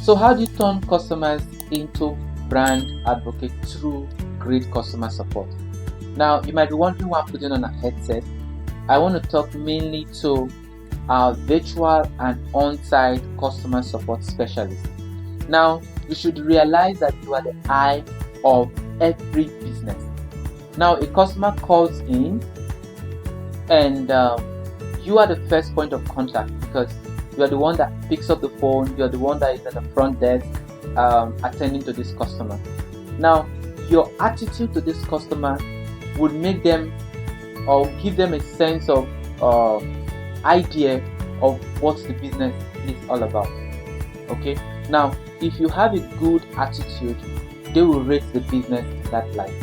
So how do you turn customers into brand advocates through great customer support? Now, you might be wondering why I'm putting on a headset. I want to talk mainly to our virtual and on-site customer support specialists. Now, you should realize that you are the eye of every business. Now, a customer calls in and you are the first point of contact, because you are the one that picks up the phone, you are the one that is at the front desk attending to this customer. Now, your attitude to this customer would make them or give them a sense of idea of what the business is all about. Okay, now if you have a good attitude, they will rate the business in that light.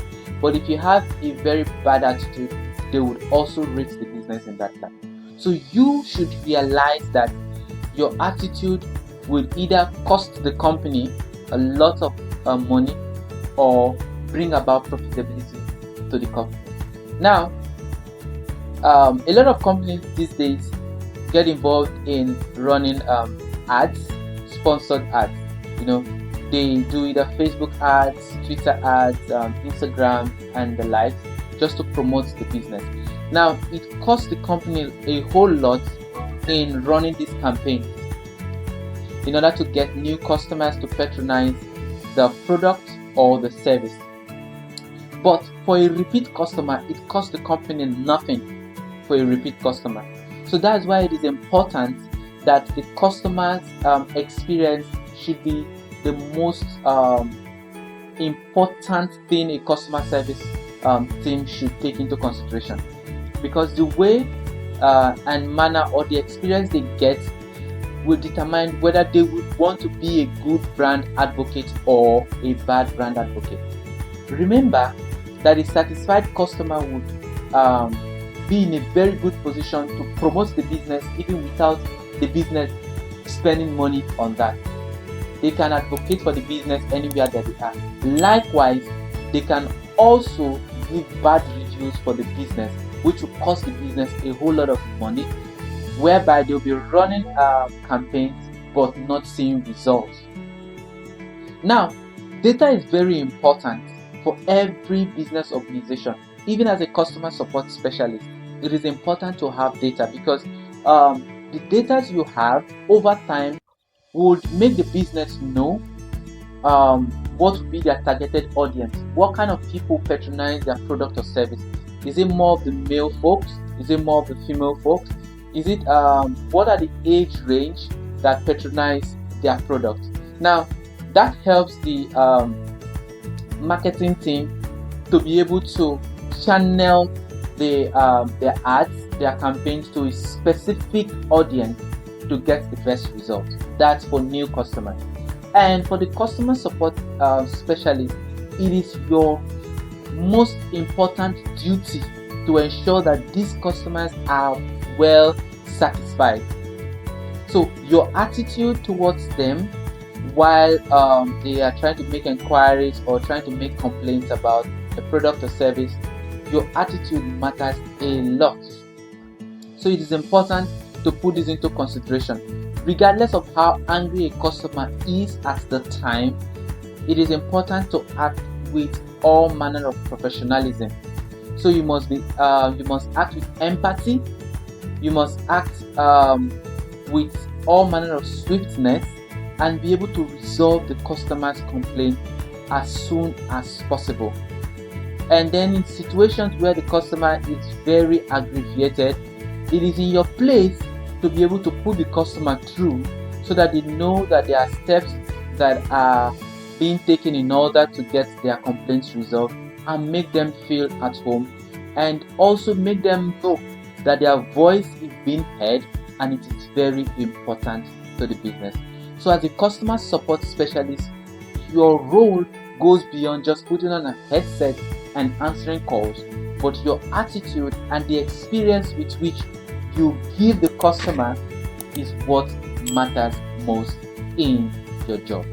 But if you have a very bad attitude, they would also rate the business in that light. So you should realize that your attitude will either cost the company a lot of money or bring about profitability to the company. Now, a lot of companies these days get involved in running ads, sponsored ads. They do either Facebook ads, Twitter ads, Instagram, and the likes, just to promote the business. Now, it costs the company a whole lot in running these campaigns in order to get new customers to patronize the product or the service. But for a repeat customer, it costs the company nothing for a repeat customer. So that's why it is important that the customer's experience should be the most important thing a customer service team should take into consideration, because the way and manner or the experience they get will determine whether they would want to be a good brand advocate or a bad brand advocate. Remember that a satisfied customer would be in a very good position to promote the business even without the business spending money on that. They can advocate for the business anywhere that they are. Likewise, they can also give bad reviews for the business, which will cost the business a whole lot of money, whereby they'll be running campaigns but not seeing results. Now, data is very important for every business organization. Even as a customer support specialist, it is important to have data, because the data you have over time would make the business know what would be their targeted audience, what kind of people patronize their product or service. Is it more of the male folks? Is it more of the female folks? Is it what are the age range that patronize their product? Now, that helps the marketing team to be able to channel their ads, their campaigns to a specific audience to get the best results. That's for new customers. And for the customer support specialist, it is your most important duty to ensure that these customers are well satisfied. So your attitude towards them while they are trying to make inquiries or trying to make complaints about a product or service, your attitude matters a lot. So it is important to put this into consideration. Regardless of how angry a customer is at the time, it is important to act with all manner of professionalism. So you must act with empathy. You must act with all manner of swiftness and be able to resolve the customer's complaint as soon as possible. And then in situations where the customer is very aggravated, it is in your place to be able to put the customer through so that they know that there are steps that are being taken in order to get their complaints resolved, and make them feel at home, and also make them know that their voice is being heard and it is very important to the business. So as a customer support specialist, your role goes beyond just putting on a headset and answering calls, but your attitude and the experience with which you give the customer is what matters most in your job.